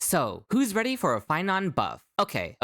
So, who's ready for a Phainon buff? Okay.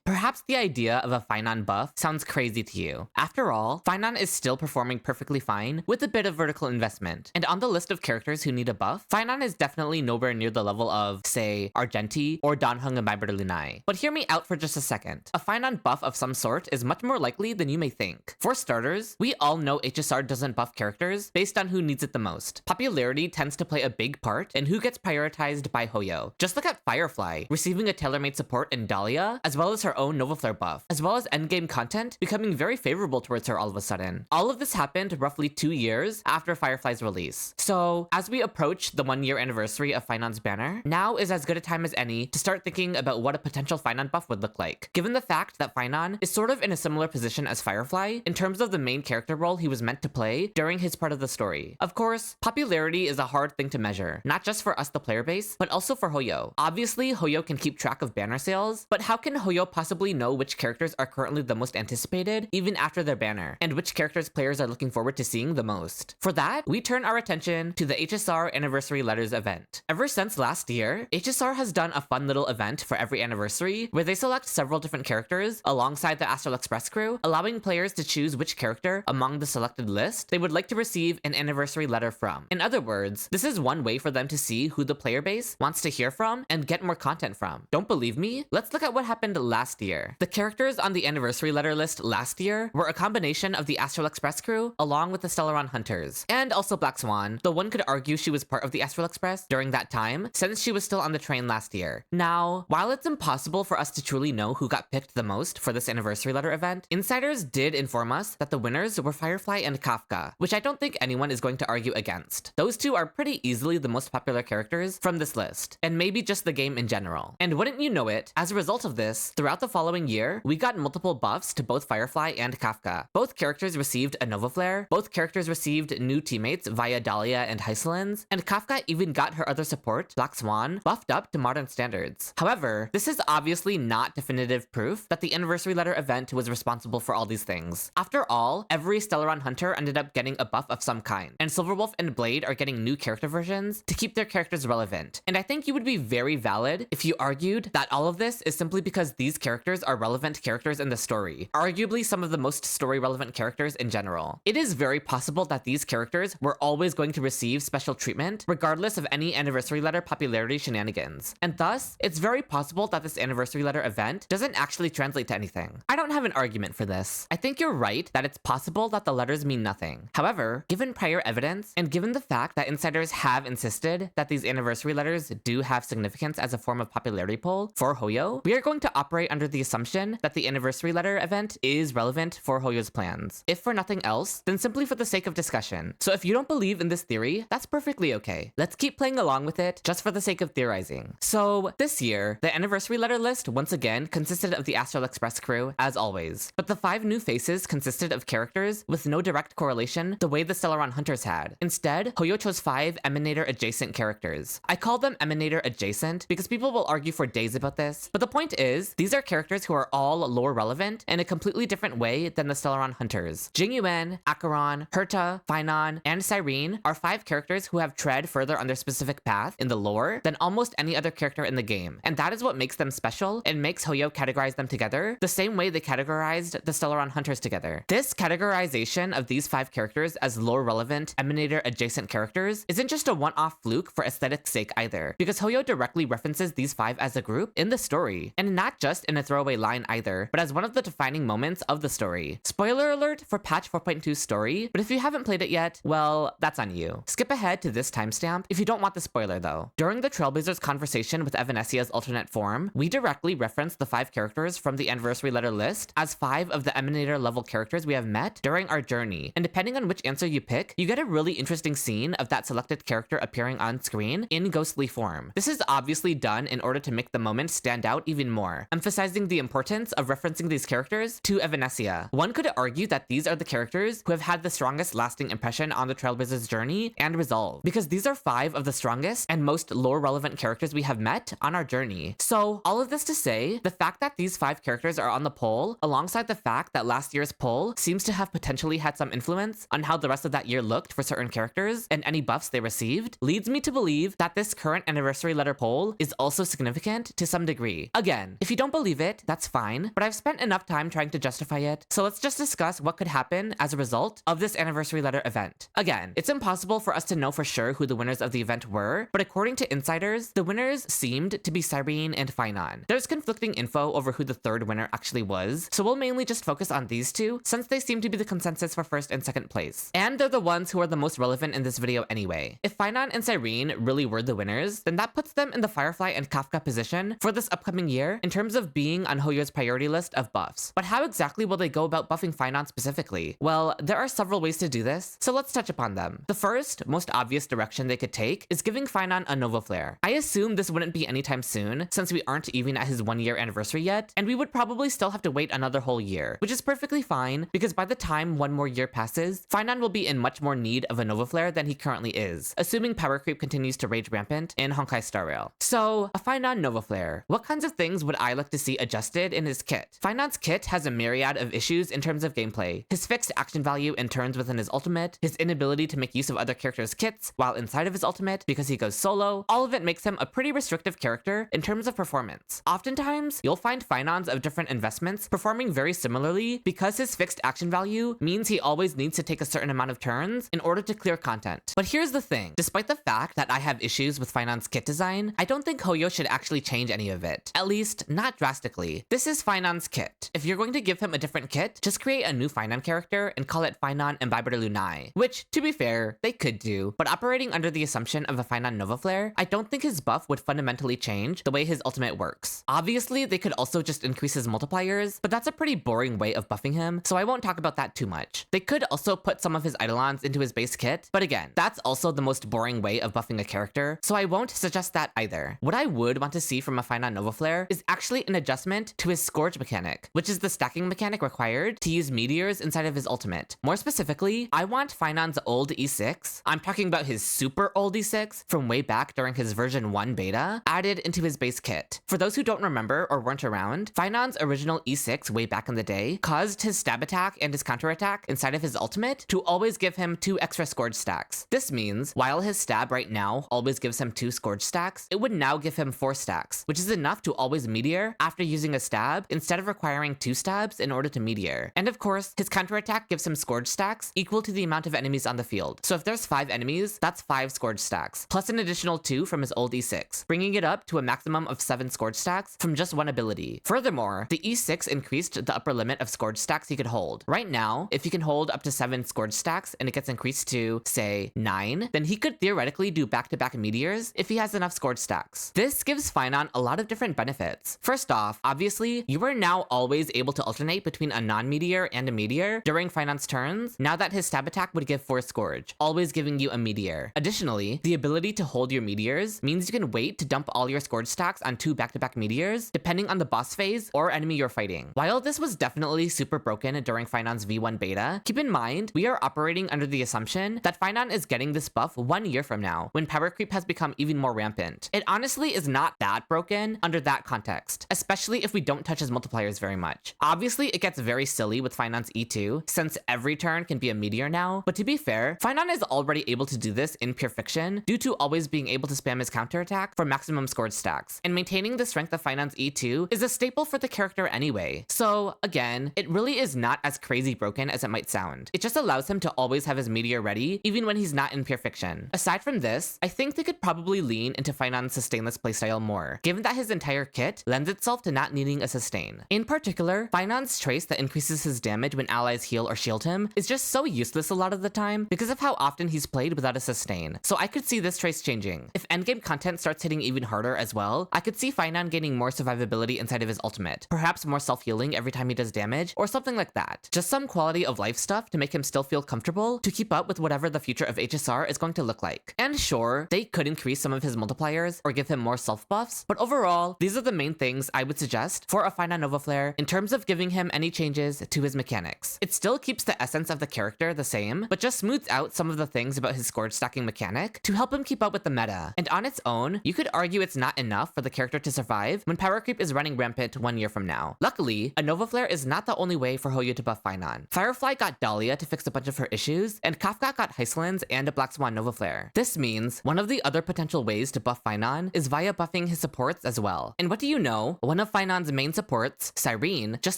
Perhaps the idea of a Phainon buff sounds crazy to you. After all, Phainon is still performing perfectly fine with a bit of vertical investment. And on the list of characters who need a buff, Phainon is definitely nowhere near the level of, say, Argenti or Danheng and Baiberlinai. But hear me out for just a second. A Phainon buff of some sort is much more likely than you may think. For starters, we all know HSR doesn't buff characters based on who needs it the most. Popularity tends to play a big part in who gets prioritized by Hoyo. Just look at Firefly, receiving a tailor-made support in Dahlia, as well as her own Novaflare buff, as well as endgame content becoming very favorable towards her all of a sudden. All of this happened roughly 2 years after Firefly's release. So, as we approach the 1-year anniversary of Phainon's banner, now is as good a time as any to start thinking about what a potential Phainon buff would look like, given the fact that Phainon is sort of in a similar position as Firefly in terms of the main character role he was meant to play during his part of the story. Of course, popularity is a hard thing to measure, not just for us the player base, but also for Hoyo. Obviously, Hoyo can keep track of banner sales, but how can Hoyo possibly know which characters are currently the most anticipated even after their banner, and which characters players are looking forward to seeing the most? For that, we turn our attention to the HSR Anniversary Letters event. Ever since last year, HSR has done a fun little event for every anniversary where they select several different characters alongside the Astral Express crew, allowing players to choose which character among the selected list they would like to receive an anniversary letter from. In other words, this is one way for them to see who the player base wants to hear from and get more content from. Don't believe me? Let's look at what happened last year. The characters on the anniversary letter list last year were a combination of the Astral Express crew along with the Stellaron Hunters, and also Black Swan, though one could argue she was part of the Astral Express during that time since she was still on the train last year. Now, while it's impossible for us to truly know who got picked the most for this anniversary letter event, insiders did inform us that the winners were Firefly and Kafka, which I don't think anyone is going to argue against. Those two are pretty easily the most popular characters from this list, and maybe just the game in general. And wouldn't you know it, as a result of this, throughout the following year, we got multiple buffs to both Firefly and Kafka. Both characters received a Novaflare, both characters received new teammates via Dahlia and Hysolins, and Kafka even got her other support, Black Swan, buffed up to modern standards. However, this is obviously not definitive proof that the anniversary letter event was responsible for all these things. After all, every Stellaron Hunter ended up getting a buff of some kind, and Silverwolf and Blade are getting new character versions to keep their characters relevant. And I think you would be very valid if you argued that all of this is simply because these characters are relevant characters in the story, arguably some of the most story relevant characters in general. It is very possible that these characters were always going to receive special treatment regardless of any anniversary letter popularity shenanigans, and thus it's very possible that this anniversary letter event doesn't actually translate to anything. I don't have an argument for this. I think you're right that it's possible that the letters mean nothing. However, given prior evidence and given the fact that insiders have insisted that these anniversary letters do have significance as a form of popularity poll for Hoyo, we are going to operate under the assumption that the anniversary letter event is relevant for Hoyo's plans. If for nothing else, then simply for the sake of discussion. So if you don't believe in this theory, that's perfectly okay. Let's keep playing along with it just for the sake of theorizing. So this year, the anniversary letter list once again consisted of the Astral Express crew as always, but the 5 new faces consisted of characters with no direct correlation the way the Stellaron Hunters had. Instead, Hoyo chose 5 Emanator adjacent characters. I call them Emanator adjacent because people will argue for days about this, but the point is, these are characters who are all lore relevant in a completely different way than the Stellaron Hunters. Jingyuan, Acheron, Herta, Phainon, and Cyrene are 5 characters who have tread further on their specific path in the lore than almost any other character in the game, and that is what makes them special and makes Hoyo categorize them together the same way they categorized the Stellaron Hunters together. This categorization of these 5 characters as lore relevant Emanator adjacent characters isn't just a one-off fluke for aesthetic's sake either, because Hoyo directly references these 5 as a group in the story, and not just in a throwaway line either, but as one of the defining moments of the story. Spoiler alert for patch 4.2's story, but if you haven't played it yet, well, that's on you. Skip ahead to this timestamp if you don't want the spoiler though. During the Trailblazers conversation with Evanesia's alternate form, we directly reference the 5 characters from the anniversary letter list as 5 of the Emanator level characters we have met during our journey, and depending on which answer you pick, you get a really interesting scene of that selected character appearing on screen in ghostly form. This is obviously done in order to make the moment stand out even more, emphasizing the importance of referencing these characters to Evanescia. One could argue that these are the characters who have had the strongest lasting impression on the Trailblazers' journey and resolve, because these are 5 of the strongest and most lore-relevant characters we have met on our journey. So, all of this to say, the fact that these 5 characters are on the poll, alongside the fact that last year's poll seems to have potentially had some influence on how the rest of that year looked for certain characters and any buffs they received, leads me to believe that this current anniversary letter poll is also significant to some degree. Again, if you don't believe it, that's fine, but I've spent enough time trying to justify it, so let's just discuss what could happen as a result of this anniversary letter event. Again, it's impossible for us to know for sure who the winners of the event were, but according to insiders, the winners seemed to be Cyrene and Phainon. There's conflicting info over who the third winner actually was, so we'll mainly just focus on these two since they seem to be the consensus for first and second place. And they're the ones who are the most relevant in this video anyway. If Phainon and Cyrene really were the winners, then that puts them in the Firefly and Kafka position for this upcoming year in terms of being on Hoyo's priority list of buffs. But how exactly will they go about buffing Phainon specifically? Well, there are several ways to do this, so let's touch upon them. The first, most obvious direction they could take is giving Phainon a Novaflare. I assume this wouldn't be anytime soon, since we aren't even at his 1-year anniversary yet, and we would probably still have to wait another whole year, which is perfectly fine, because by the time 1 more year passes, Phainon will be in much more need of a Novaflare than he currently is, assuming power creep continues to rage rampant in Honkai Star Rail. So, a Phainon Novaflare. What kinds of things would I like to see adjusted in his kit? Phainon's kit has a myriad of issues in terms of gameplay. His fixed action value and turns within his ultimate, his inability to make use of other characters' kits while inside of his ultimate because he goes solo, all of it makes him a pretty restrictive character in terms of performance. Oftentimes, you'll find Phainons of different investments performing very similarly because his fixed action value means he always needs to take a certain amount of turns in order to clear content. But here's the thing, despite the fact that I have issues with Phainon's kit design, I don't think Hoyo should actually change any of it. At least, not drastically. This is Phainon's kit. If you're going to give him a different kit, just create a new Phainon character and call it Phainon Imbiber Lunai, which, to be fair, they could do, but operating under the assumption of a Phainon Novaflare, I don't think his buff would fundamentally change the way his ultimate works. Obviously, they could also just increase his multipliers, but that's a pretty boring way of buffing him, so I won't talk about that too much. They could also put some of his Eidolons into his base kit, but again, that's also the most boring way of buffing a character, so I won't suggest that either. What I would want to see from a Phainon Novaflare is actually an adjustment to his Scourge mechanic, which is the stacking mechanic required to use meteors inside of his ultimate. More specifically, I want Phainon's old E6, I'm talking about his super old E6 from way back during his version 1 beta, added into his base kit. For those who don't remember or weren't around, Phainon's original E6 way back in the day caused his stab attack and his counter attack inside of his ultimate to always give him 2 extra Scourge stacks. This means, while his stab right now always gives him 2 Scourge stacks, it would now give him 4 stacks, which is enough to always meteor after using a stab instead of requiring 2 stabs in order to meteor. And of course, his counter attack gives him Scourge stacks equal to the amount of enemies on the field. So if there's 5 enemies, that's 5 Scourge stacks, plus an additional 2 from his old E6, bringing it up to a maximum of 7 Scourge stacks from just one ability. Furthermore, the E6 increased the upper limit of Scourge stacks he could hold. Right now, if he can hold up to 7 Scourge stacks and it gets increased to, say, 9, then he could theoretically do back-to-back meteors if he has enough Scourge stacks. This gives Phainon a lot of different benefits. First off, obviously, you are now always able to alternate between a non-meteor and a meteor during Phainon's turns, now that his stab attack would give 4 Scourge, always giving you a meteor. Additionally, the ability to hold your meteors means you can wait to dump all your Scourge stacks on 2 back-to-back meteors, depending on the boss phase or enemy you're fighting. While this was definitely super broken during Phainon's V1 beta, keep in mind, we are operating under the assumption that Phainon is getting this buff 1 year from now, when power creep has become even more rampant. It honestly is not that broken under that context, especially if we don't touch his multipliers very much. Obviously, it gets very silly with Phainon's E2, since every turn can be a meteor now, but to be fair, Phainon is already able to do this in pure fiction due to always being able to spam his counter attack for maximum Scourge stacks, and maintaining the strength of Phainon's E2 is a staple for the character anyway. So again, it really is not as crazy broken as it might sound. It just allows him to always have his meteor ready, even when he's not in pure fiction. Aside from this, I think they could probably lean into Phainon's sustainless playstyle more, given that his entire kit lends itself to not needing a sustain. In particular, Phainon's trace that increases his damage when allies heal or shield him is just so useless a lot of the time because of how often he's played without a sustain. So I could see this trace changing. If endgame content starts hitting even harder as well, I could see Phainon gaining more survivability inside of his ultimate, perhaps more self-healing every time he does damage, or something like that. Just some quality of life stuff to make him still feel comfortable to keep up with whatever the future of HSR is going to look like. And sure, they could increase some of his multipliers or give him more self buffs, but overall, these are the main things I would suggest for a Phainon Novaflare in terms of giving him any changes to his mechanics. It still keeps the essence of the character the same, but just smooths out some of the things about his scourge stacking mechanic to help him keep up with the meta. And on its own, you could argue it's not enough for the character to survive when power creep is running rampant 1 year from now. Luckily, a Novaflare is not the only way for Hoyo to buff Phainon. Firefly got Dahlia to fix a bunch of her issues, and Kafka got Hycelands and a Black Swan Novaflare. This means one of the other potential ways to buff Phainon is via buffing his supports as well. And what do you know? One of Phainon's main supports, Cyrene, just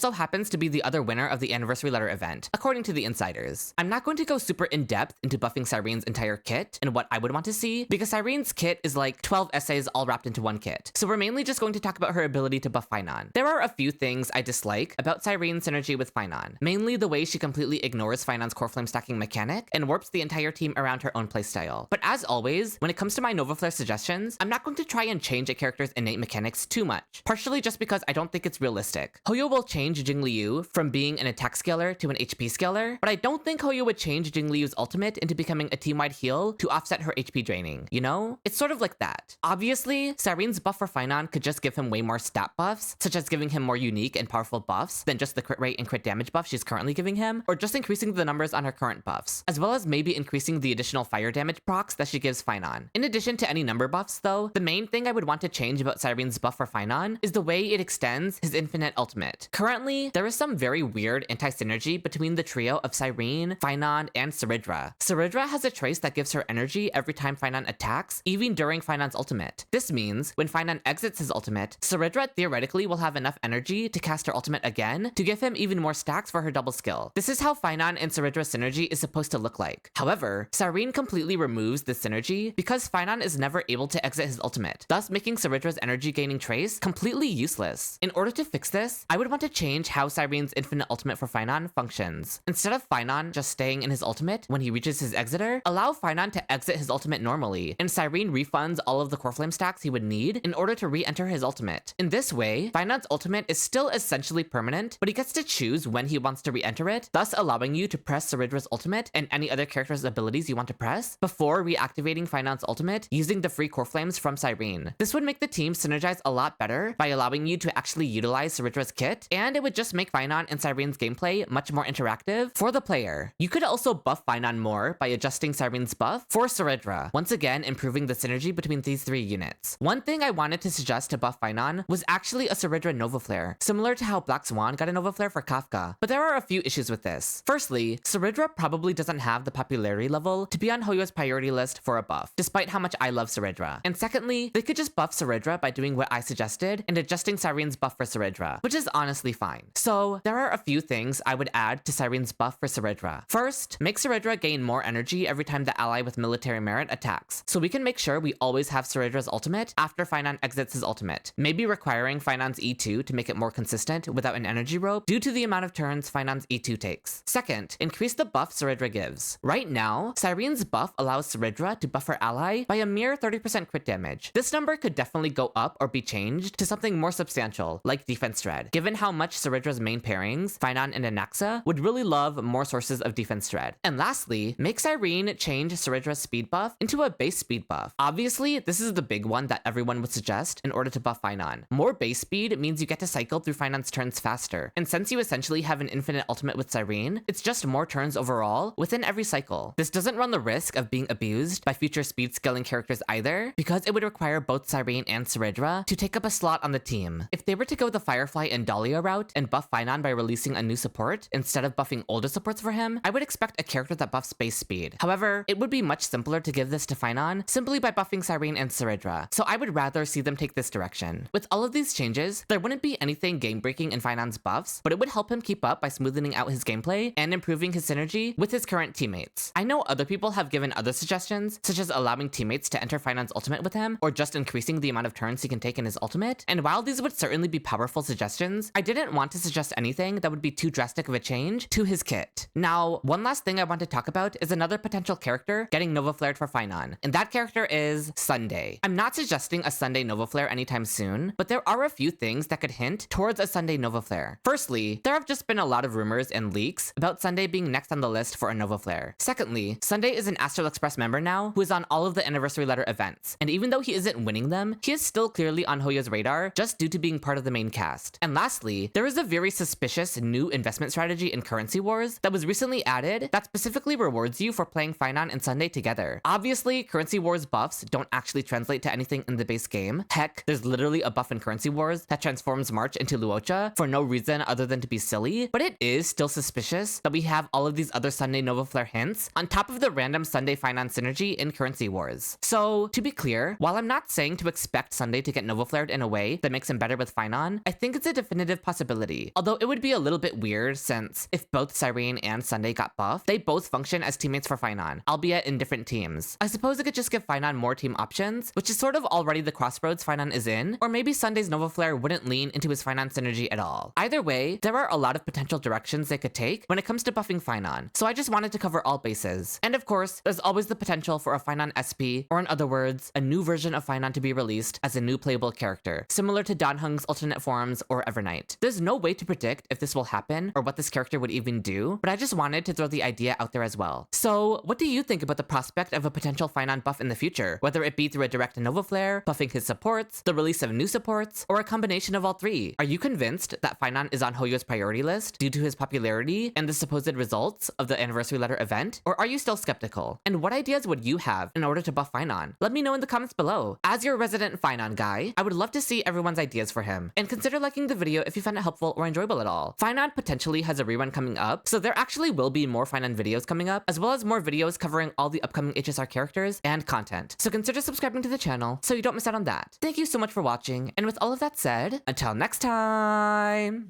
so happens to be the other winner of the Anniversary Letter event, according to the insiders. I'm not going to go super in-depth into buffing Cyrene's entire kit and what I would want to see, because Cyrene's kit is like 12 essays all wrapped into one kit. So we're mainly just going to talk about her ability to buff Phainon. There are a few things I dislike about Cyrene's synergy with Phainon, mainly the way she completely ignores Phainon's core flame stacking mechanic and warps the entire team around her own playstyle. But as always, when it comes to my Novaflare suggestions, I'm not going to try and change a character's innate mechanics too much, partially just because I don't think it's realistic. Hoyo will change Jingliu from being an attack scaler to an HP scaler, but I don't think Hoyo would change Jingliu's ultimate into becoming a team-wide heal to offset her HP draining, you know? It's sort of like that. Obviously, Cyrene's buff for Phainon could just give him way more stat buffs, such as giving him more unique and powerful buffs than just the crit rate and crit damage buff she's currently giving him, or just increasing the numbers on her current buffs, as well as maybe increasing the additional fire damage procs that she gives Phainon. In addition to any number buffs though, the main thing I would want to change about Cyrene's buff for Phainon is the way it extends his infinite ultimate. Currently, there is some very weird anti-synergy between the trio of Cyrene, Phainon, and Saridra. Saridra has a trace that gives her energy every time Phainon attacks, even during Phainon's ultimate. This means when Phainon exits his ultimate, Saridra theoretically will have enough energy to cast her ultimate again to give him even more stacks for her double skill. This is how Phainon and Saridra synergy is supposed to look like. However, Cyrene completely removes this synergy because Phainon is never able to exit his ultimate, thus making Saridra's energy gaining trace completely useless. In order to fix this, I would want to change how Cyrene's infinite ultimate for Phainon functions. Instead of Phainon just staying in his ultimate when he reaches his exiter, allow Phainon to exit his ultimate normally, and Cyrene refunds all of the core flame stacks he would need in order to re-enter his ultimate. In this way, Phainon's ultimate is still essentially permanent, but he gets to choose when he wants to re-enter it, thus allowing you to press Saridra's ultimate and any other character's abilities you want to press before reactivating Phainon's ultimate using the free core flames from Cyrene. This would make the team synergize a lot better by allowing you to actually utilize Saridra's kit, and it would just make Phainon and Cyrene's gameplay much more interactive for the player. You could also buff Phainon more by adjusting Cyrene's buff for Saridra, once again improving the synergy between these three units. One thing I wanted to suggest to buff Phainon was actually a Saridra Novaflare, similar to how Black Swan got a Novaflare for Kafka, but there are a few issues with this. Firstly, Saridra probably doesn't have the popularity level to be on Hoyo's priority list for a buff, despite how much I love Saridra. And secondly, they could just buff Saridra by doing what I suggested and adjusting Cyrene's buff for Saridra, which is honestly fine. So there are a few things I would add to Cyrene's buff for Saridra. First, make Saridra gain more energy every time the ally with military merit attacks, so we can make sure we always have Saridra's ultimate after Phainon exits his ultimate, maybe requiring Phainon's E2 to make it more consistent without an energy rope due to the amount of turns Phainon's E2 takes. Second, increase the buff Saridra gives. Right now, Cyrene's buff allows Saridra to buff her ally by a mere 30% crit damage. This number could definitely go up or be changed to something more substantial, like defense dread, given how much Saridra's main pairings, Phainon and Anaxa, would really love more sources of defense dread. And lastly, make Cyrene change Saridra's speed buff into a base speed buff. Obviously, this is the big one that everyone would suggest in order to buff Phainon. More base speed means you get to cycle through Phainon's turns faster, and since you essentially have an infinite ultimate with Cyrene, it's just more turns overall within every cycle. This doesn't run the risk of being abused by future speed scaling characters either, because it would require both Cyrene and Saridra to take up a slot on the team. If they were to go the Firefly and Dahlia route and buff Phainon by releasing a new support instead of buffing older supports for him, I would expect a character that buffs base speed. However, it would be much simpler to give this to Phainon simply by buffing Cyrene and Saridra, so I would rather see them take this direction. With all of these changes, there wouldn't be anything game-breaking in Phainon's buffs, but it would help him keep up by smoothing out his gameplay and improving his synergy with his current teammates. I know other people have given other suggestions, such as allowing teammates to enter Phainon's ultimate with him, or just increasing the amount of turns he can take in his ultimate, and while these would certainly be powerful suggestions, I didn't want to suggest anything that would be too drastic of a change to his kit. Now, one last thing I want to talk about is another potential character getting Novaflared for Phainon, and that character is Sunday. I'm not suggesting a Sunday Novaflare anytime soon, but there are a few things that could hint towards a Sunday Novaflare. Firstly, there have just been a lot of rumors and leaks about Sunday being next on the list for a Novaflare. Secondly, Sunday is an Astral Express member now who is on all of the Anniversary Letter events, and even though he isn't winning them, he is still clearly on Hoyo's radar just due to being part of the main cast. And lastly, there is a very suspicious new investment strategy in Currency Wars that was recently added that specifically rewards you for playing Phainon and Sunday together. Obviously, Currency Wars buffs don't actually translate to anything in the base game. Heck, there's literally a buff in Currency Wars that transforms March into Luocha for no reason other than to be silly, but it is still suspicious that we have all of these other Sunday Novaflare hints on top of the random Sunday Phainon synergy in Currency Wars. So, to be clear, while I'm not saying to expect Sunday to get Novaflared in a way that makes him better with Phainon, I think it's a definitive possibility. Although it would be a little bit weird since if both Cyrene and Sunday got buffed, they both function as teammates for Phainon, albeit in different teams. I suppose it could just give Phainon more team options, which is sort of already the crossroads Phainon is in, or maybe Sunday's Novaflare wouldn't lean into his Phainon synergy at all. Either way, there are a lot of potential directions they could take when it comes to buffing Phainon, so I just wanted to cover all bases. And of course, there's always the potential for a Phainon SP, or in other words, a new version of Phainon to be released as a new playable character, similar to Danhung's alternate forms or Evernight. There's no way to predict if this will happen or what this character would even do, but I just wanted to throw the idea out there as well. So, what do you think about the prospect of a potential Phainon buff in the future, whether it be through a direct Novaflare, buffing his supports, the release of new supports, or a combination of all three? Are you convinced that Phainon is on Hoyo's priority list due to his popularity and the supposed results of the anniversary letter event, or are you still skeptical? And what ideas would you have in order to buff Phainon? Let me know in the comments below. As your resident Phainon guy, I would love to see everyone's ideas for him, and consider liking the video if you found it helpful or enjoyable at all. Phainon potentially has a rerun coming up, so there actually will be more Phainon videos coming up, as well as more videos covering all the upcoming HSR characters and content. So consider subscribing to the channel so you don't miss out on that. Thank you so much for watching, and with all of that said, until next time!